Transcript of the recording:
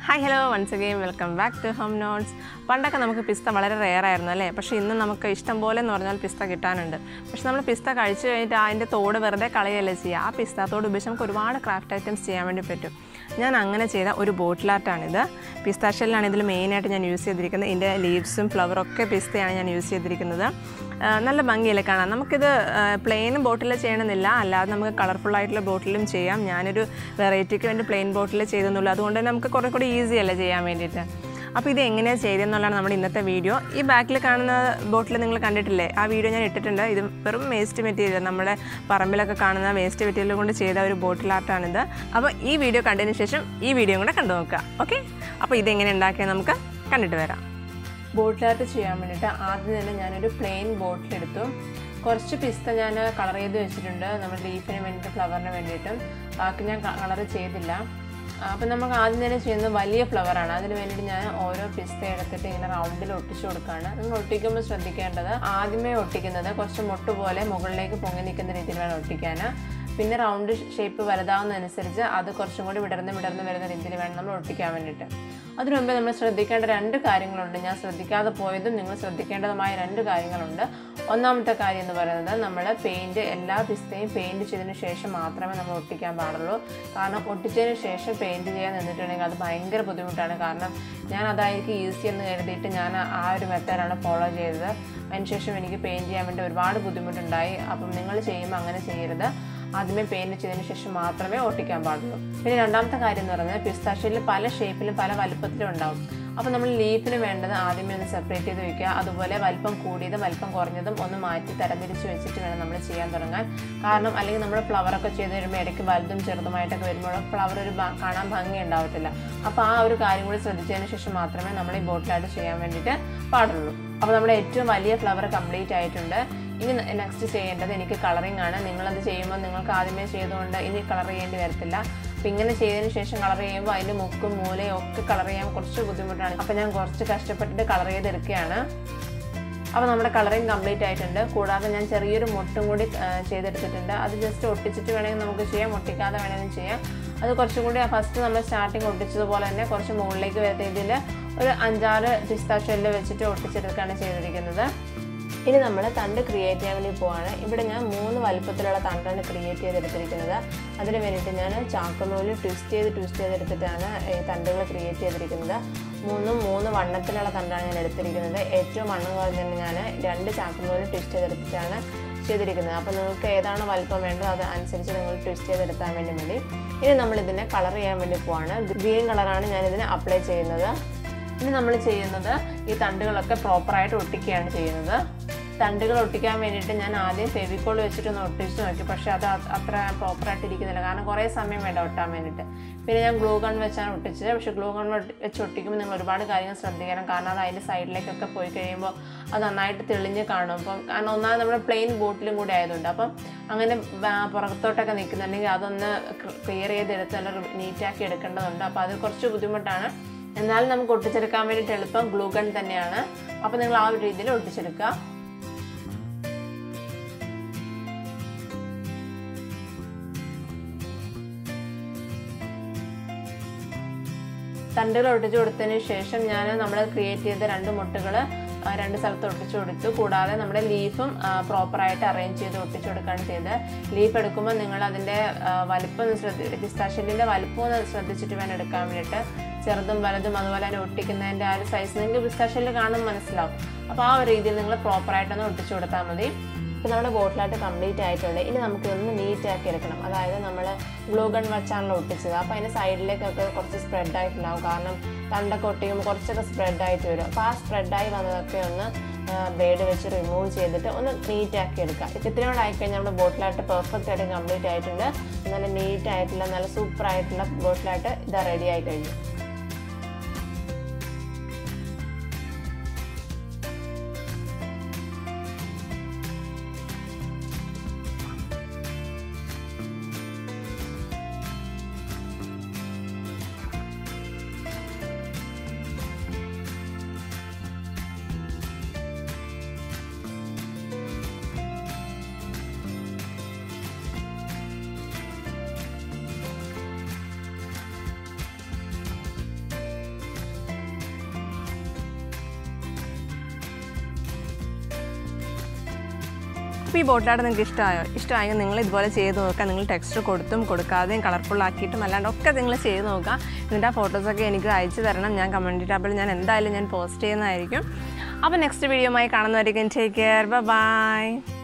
Hi, hello, once again, welcome back to HomeNotes. പണ്ടൊക്കെ നമുക്ക് പിസ്ത വളരെ റെയർ ആയിരുന്നു അല്ലേ? പക്ഷേ ഇന്ന് നമുക്ക് ഇഷ്ടം പോലെ എന്ന് പറഞ്ഞാൽ പിസ്ത കിട്ടാനുണ്ട്. പക്ഷേ നമ്മൾ പിസ്ത കഴിച്ചു കഴിഞ്ഞിട്ട് അതിൻ്റെ തോട് വെറുതെ കളയല്ലേ ചെയ്യുക. ആ പിസ്ത തോട് ഉപയോഗിച്ച് നമുക്ക് ഒരുപാട് ക്രാഫ്റ്റ് ഐറ്റംസ് ചെയ്യാൻ വേണ്ടി പറ്റും. ഞാൻ അങ്ങനെ ചെയ്ത ഒരു ബോട്ടിൽ ആർട്ടാണിത്. പിസ്താഷ്യലാണ് ഇതിൽ മെയിനായിട്ട് ഞാൻ യൂസ് ചെയ്തിരിക്കുന്നത്. ഇതിൻ്റെ ലീവ്സും ഫ്ലവറും ഒക്കെ പിസ്തയാണ് ഞാൻ യൂസ് ചെയ്തിരിക്കുന്നത്. നല്ല ഭംഗിയിൽ കാണാം. നമുക്കിത് പ്ലെയിൻ ബോട്ടിൽ ചെയ്യണമെന്നില്ല, അല്ലാതെ നമുക്ക് കളർഫുള്ളായിട്ടുള്ള ബോട്ടിലും ചെയ്യാം. ഞാനൊരു വെറൈറ്റിക്ക് വേണ്ടി പ്ലെയിൻ ബോട്ടിൽ ചെയ്തെന്നുള്ളൂ. അതുകൊണ്ട് തന്നെ നമുക്ക് കുറേ കൂടി ഈസി അല്ലേ ചെയ്യാൻ വേണ്ടിയിട്ട്. അപ്പോൾ ഇത് എങ്ങനെയാണ് ചെയ്തതെന്നുള്ളതാണ് നമ്മുടെ ഇന്നത്തെ വീഡിയോ. ഈ ബാക്കിൽ കാണുന്ന ബോട്ടിൽ നിങ്ങൾ കണ്ടിട്ടില്ലേ? ആ വീഡിയോ ഞാൻ ഇട്ടിട്ടുണ്ട്. ഇത് വെറും വേസ്റ്റ് മെറ്റീരിയൽ, നമ്മുടെ പറമ്പിലൊക്കെ കാണുന്ന വേസ്റ്റ് മെറ്റീരിയൽ കൊണ്ട് ചെയ്ത ഒരു ബോട്ടിൽ ആർട്ടാണിത്. അപ്പോൾ ഈ വീഡിയോ കണ്ടതിന് ശേഷം ഈ വീഡിയോ കൂടെ കണ്ടു നോക്കുക. ഓക്കെ, അപ്പോൾ ഇതെങ്ങനെ ഉണ്ടാക്കിയാൽ നമുക്ക് കണ്ടിട്ട് വരാം. ബോട്ടിൽ ആർട്ട് ചെയ്യാൻ വേണ്ടിയിട്ട് ആദ്യം തന്നെ ഞാനൊരു പ്ലെയിൻ ബോട്ടിൽ എടുത്തു. കുറച്ച് പിസ്ത ഞാൻ കളർ ചെയ്ത് വെച്ചിട്ടുണ്ട്, നമ്മുടെ ലീഫിന് വേണ്ടിയിട്ട്, ഫ്ലവറിന് വേണ്ടിയിട്ടും. ബാക്കി ഞാൻ കളർ ചെയ്തില്ല. അപ്പം നമുക്ക് ആദ്യം തന്നെ ചെയ്യുന്നത് വലിയ ഫ്ലവറാണ്. അതിന് വേണ്ടിയിട്ട് ഞാൻ ഓരോ പിസ്ത എടുത്തിട്ട് ഇങ്ങനെ റൗണ്ടിൽ ഒട്ടിച്ചു കൊടുക്കുകയാണ്. നിങ്ങൾ ഒട്ടിക്കുമ്പോൾ ശ്രദ്ധിക്കേണ്ടത്, ആദ്യമേ ഒട്ടിക്കുന്നത് കുറച്ച് മുട്ട് പോലെ മുകളിലേക്ക് പൊങ്ങി നിൽക്കുന്ന രീതിയിൽ വേണം ഒട്ടിക്കാൻ. പിന്നെ റൗണ്ട് ഷേപ്പ് വലുതാവുന്നതനുസരിച്ച് അത് കുറച്ചും കൂടി വിടർന്ന് വരുന്ന രീതിയിൽ വേണം നമ്മൾ ഒട്ടിക്കാൻ വേണ്ടിയിട്ട്. അതിനു മുമ്പേ നമ്മൾ ശ്രദ്ധിക്കേണ്ട രണ്ട് കാര്യങ്ങളുണ്ട്. ഞാൻ ശ്രദ്ധിക്കാതെ പോയതും നിങ്ങൾ ശ്രദ്ധിക്കേണ്ടതുമായ രണ്ട് കാര്യങ്ങളുണ്ട്. ഒന്നാമത്തെ കാര്യം എന്ന് പറയുന്നത്, നമ്മൾ പെയിൻറ്റ് എല്ലാ പിസ്തയും പെയിൻറ്റ് ചെയ്തതിന് ശേഷം മാത്രമേ നമ്മൾ ഒട്ടിക്കാൻ പാടുള്ളൂ. കാരണം ഒട്ടിച്ചതിന് ശേഷം പെയിൻറ്റ് ചെയ്യാൻ നിന്നിട്ടുണ്ടെങ്കിൽ അത് ഭയങ്കര ബുദ്ധിമുട്ടാണ്. കാരണം ഞാൻ അതായിരിക്കും ഈസി എന്ന് കരുതിയിട്ട് ഞാൻ ആ ഒരു മെത്തേഡാണ് ഫോളോ ചെയ്തത്. അതിനുശേഷം എനിക്ക് പെയിൻറ്റ് ചെയ്യാൻ വേണ്ടി ഒരുപാട് ബുദ്ധിമുട്ടുണ്ടായി. അപ്പം നിങ്ങൾ ചെയ്യുമ്പോൾ അങ്ങനെ ചെയ്യരുത്. ആദ്യമേ പെയിൻറ്റ് ചെയ്തതിന് ശേഷം മാത്രമേ ഒട്ടിക്കാൻ പാടുള്ളൂ. പിന്നെ രണ്ടാമത്തെ കാര്യം എന്ന് പറയുന്നത്, പിസ്താഷ്യയിൽ പല ഷേപ്പിലും പല വലുപ്പത്തിലും ഉണ്ടാവും. അപ്പോൾ നമ്മൾ ലീഫിന് വേണ്ടത് ആദ്യമേ ഒന്ന് സെപ്പറേറ്റ് ചെയ്ത് വയ്ക്കുക. അതുപോലെ വലിപ്പം കൂടിയതും വലിപ്പം കുറഞ്ഞതും ഒന്ന് മാറ്റി തരംതിരിച്ച് വെച്ചിട്ട് വേണം നമ്മൾ ചെയ്യാൻ തുടങ്ങാൻ. കാരണം അല്ലെങ്കിൽ നമ്മൾ ഫ്ലവറൊക്കെ ചെയ്ത് വരുമ്പോൾ ഇടയ്ക്ക് വലുതും ചെറുതുമായിട്ടൊക്കെ വരുമ്പോൾ ഫ്ലവർ ഒരു കാണാൻ ഭംഗി ഉണ്ടാവത്തില്ല. അപ്പോൾ ആ ഒരു കാര്യം കൂടി ശ്രദ്ധിച്ചതിന് ശേഷം മാത്രമേ നമ്മൾ ഈ ബോട്ടിലായിട്ട് ചെയ്യാൻ വേണ്ടിയിട്ട് പാടുള്ളൂ. അപ്പോൾ നമ്മുടെ ഏറ്റവും വലിയ ഫ്ലവർ കംപ്ലീറ്റ് ആയിട്ടുണ്ട്. ഇനി നെക്സ്റ്റ് ചെയ്യേണ്ടത് എനിക്ക് കളറിങ് ആണ്. നിങ്ങളത് ചെയ്യുമ്പോൾ നിങ്ങൾക്ക് ആദ്യമേ ചെയ്തുകൊണ്ട് ഇനി കളർ ചെയ്യേണ്ടി വരത്തില്ല. അപ്പം ഇങ്ങനെ ചെയ്തതിന് ശേഷം കളർ ചെയ്യുമ്പോൾ അതിൻ്റെ മുക്കും മൂലയും ഒക്കെ കളർ ചെയ്യാൻ കുറച്ച് ബുദ്ധിമുട്ടാണ്. അപ്പോൾ ഞാൻ കുറച്ച് കഷ്ടപ്പെട്ടിട്ട് കളർ ചെയ്തെടുക്കുകയാണ്. അപ്പോൾ നമ്മുടെ കളറിങ് കംപ്ലീറ്റ് ആയിട്ടുണ്ട്. കൂടാതെ ഞാൻ ചെറിയൊരു മുട്ടും കൂടി ചെയ്തെടുത്തിട്ടുണ്ട്. അത് ജസ്റ്റ് ഒട്ടിച്ചിട്ട് വേണമെങ്കിൽ നമുക്ക് ചെയ്യാം, ഒട്ടിക്കാതെ വേണമെങ്കിൽ ചെയ്യാം. അത് കുറച്ചും കൂടി ഫസ്റ്റ് നമ്മൾ സ്റ്റാർട്ടിങ് ഒട്ടിച്ചതുപോലെ തന്നെ കുറച്ച് മുകളിലേക്ക് വരുന്ന രീതിയിൽ ഒരു 5-6 പിസ്ത ഷെല്ല് വെച്ചിട്ട് ഒട്ടിച്ചെടുക്കുകയാണ് ചെയ്തിരിക്കുന്നത്. ഇനി നമ്മൾ തണ്ട് ക്രിയേറ്റ് ചെയ്യാൻ വേണ്ടി പോവാണ്. ഇവിടെ ഞാൻ 3 വലുപ്പത്തിലുള്ള തണ്ടാണ് ക്രിയേറ്റ് ചെയ്തെടുത്തിരിക്കുന്നത്. അതിന് വേണ്ടിയിട്ട് ഞാൻ ചാക്കുനൂല് ട്വിസ്റ്റ് ചെയ്തെടുത്തിട്ടാണ് ഈ തണ്ടുകൾ ക്രിയേറ്റ് ചെയ്തിരിക്കുന്നത്. 3 വണ്ണത്തിലുള്ള തണ്ടാണ് ഞാൻ എടുത്തിരിക്കുന്നത്. ഏറ്റവും വണ്ണം കുറഞ്ഞാൽ ഞാൻ 2 ചാക്കുനൂല് ട്വിസ്റ്റ് ചെയ്തെടുത്തിട്ടാണ് ചെയ്തിരിക്കുന്നത്. അപ്പോൾ നിങ്ങൾക്ക് ഏതാണ് വലുപ്പം വേണ്ടത് അത് അനുസരിച്ച് നിങ്ങൾ ട്വിസ്റ്റ് ചെയ്തെടുക്കാൻ വേണ്ടി മതി. ഇനി നമ്മളിതിനെ കളർ ചെയ്യാൻ വേണ്ടി പോവാണ്. ഗ്രീൻ കളറാണ് ഞാനിതിനെ അപ്ലൈ ചെയ്യുന്നത്. ഇനി നമ്മൾ ചെയ്യുന്നത് ഈ തണ്ടുകളൊക്കെ പ്രോപ്പറായിട്ട് ഒട്ടിക്കുകയാണ് ചെയ്യുന്നത്. തണ്ടുകൾ ഒട്ടിക്കാൻ വേണ്ടിയിട്ട് ഞാൻ ആദ്യം ഫെവിക്കോൾ വെച്ചിട്ടൊന്ന് ഒട്ടിച്ച് നോക്കി. പക്ഷേ അത് അത്ര പ്രോപ്പറായിട്ട് ഇരിക്കുന്നില്ല. കാരണം കുറേ സമയം വേണ്ട ഒട്ടാൻ വേണ്ടിയിട്ട്. പിന്നെ ഞാൻ ഗ്ലൂ ഗൺ വെച്ചാണ് ഒട്ടിച്ചത്. പക്ഷേ ഗ്ലൂ ഗൺ വെച്ച് ഒട്ടിക്കുമ്പോൾ നിങ്ങൾ ഒരുപാട് കാര്യങ്ങൾ ശ്രദ്ധിക്കണം. കാരണം അത് അതിൻ്റെ സൈഡിലേക്കൊക്കെ പോയി കഴിയുമ്പോൾ അത് നന്നായിട്ട് തെളിഞ്ഞ് കാണും. അപ്പം കാരണം ഒന്നാമത് നമ്മുടെ പ്ലെയിൻ ബോട്ടിലും കൂടി ആയതുകൊണ്ട് അപ്പം അങ്ങനെ പുറത്തോട്ടൊക്കെ നിൽക്കുന്നുണ്ടെങ്കിൽ അതൊന്ന് ക്ലിയർ ചെയ്തെടുത്ത് നല്ല നീറ്റാക്കി എടുക്കേണ്ടതുണ്ട്. അപ്പോൾ അത് കുറച്ച് ബുദ്ധിമുട്ടാണ്. എന്നാലും നമുക്ക് ഒട്ടിച്ചെടുക്കാൻ വേണ്ടിയിട്ട് എളുപ്പം ഗ്ലൂ ഗൺ തന്നെയാണ്. അപ്പോൾ നിങ്ങൾ ആ ഒരു രീതിയിൽ ഒട്ടിച്ചെടുക്കുക. തണ്ടുകൾ ഒട്ടിച്ചു കൊടുത്തതിന് ശേഷം ഞാൻ നമ്മൾ ക്രിയേറ്റ് ചെയ്ത 2 മുട്ടുകൾ 2 സ്ഥലത്ത് ഒട്ടിച്ചു കൊടുത്തു. കൂടാതെ നമ്മുടെ ലീഫും പ്രോപ്പറായിട്ട് അറേഞ്ച് ചെയ്ത് ഒട്ടിച്ചു കൊടുക്കുകയാണ് ചെയ്തത്. ലീഫ് എടുക്കുമ്പോൾ നിങ്ങൾ അതിൻ്റെ വലിപ്പം പിസ്താഷ്യലിൻ്റെ വലിപ്പം ഒന്ന് ശ്രദ്ധിച്ചിട്ട് വേണം എടുക്കാൻ വേണ്ടിയിട്ട്. ചെറുതും വലുതും അതുപോലെ തന്നെ ഒട്ടിക്കുന്നതിൻ്റെ ആ ഒരു സൈസ് നിങ്ങൾക്ക് പിസ്താഷ്യലിൽ കാണുമ്പോൾ മനസ്സിലാവും. അപ്പോൾ ആ ഒരു രീതിയിൽ നിങ്ങൾ പ്രോപ്പറായിട്ടൊന്ന് ഒട്ടിച്ചു കൊടുത്താൽ മതി. ഇപ്പോൾ നമ്മുടെ ബോട്ടിലായിട്ട് കംപ്ലീറ്റ് ആയിട്ടുണ്ട്. ഇനി നമുക്കിതൊന്ന് നീറ്റാക്കി എടുക്കണം. അതായത് നമ്മൾ ഗ്ലൂ ഗൺ വെച്ചാണല്ലോ ഒട്ടിച്ചത്. അപ്പോൾ അതിൻ്റെ സൈഡിലേക്കൊക്കെ കുറച്ച് സ്പ്രെഡായിട്ടുണ്ടാവും. കാരണം തണ്ടൊക്കെ ഒട്ടിക്കുമ്പോൾ കുറച്ചൊക്കെ സ്പ്രെഡായിട്ട് വരും. അപ്പോൾ ആ സ്പ്രെഡായി വന്നതൊക്കെ ഒന്ന് ബ്ലേഡ് വെച്ച് റിമൂവ് ചെയ്തിട്ട് ഒന്ന് നീറ്റാക്കി എടുക്കുക. ഇത്രയും കൂടെ ആയിക്കഴിഞ്ഞാൽ നമ്മുടെ ബോട്ടിലായിട്ട് പെർഫെക്റ്റ് ആയിട്ട് കംപ്ലീറ്റ് ആയിട്ടുണ്ട്. നല്ല നീറ്റായിട്ടുള്ള നല്ല സൂപ്പറായിട്ടുള്ള ബോട്ടിലായിട്ട് ഇത് റെഡി ആയി കഴിഞ്ഞു. അപ്പോൾ ഈ ബോട്ടിൽ ആർട്ട് നിങ്ങൾക്ക് ഇഷ്ടമായെങ്കിൽ നിങ്ങൾ ഇതുപോലെ ചെയ്ത് നോക്കുക. നിങ്ങൾ ടെക്സ്റ്റ് കൊടുത്തും കൊടുക്കാതെയും കളർഫുള്ളാക്കിയിട്ടും അല്ലാണ്ടൊക്കെ നിങ്ങൾ ചെയ്ത് നോക്കുക. എന്നിട്ട് ആ ഫോട്ടോസൊക്കെ എനിക്ക് അയച്ചു തരണം. ഞാൻ കമൻറ്റ് ടാബിൽ എന്തായാലും പോസ്റ്റ് ചെയ്യുന്നതായിരിക്കും. അപ്പോൾ നെക്സ്റ്റ് വീഡിയോയുമായി കാണുന്നവരേക്കും ടേക്ക് കെയർ. ബൈ.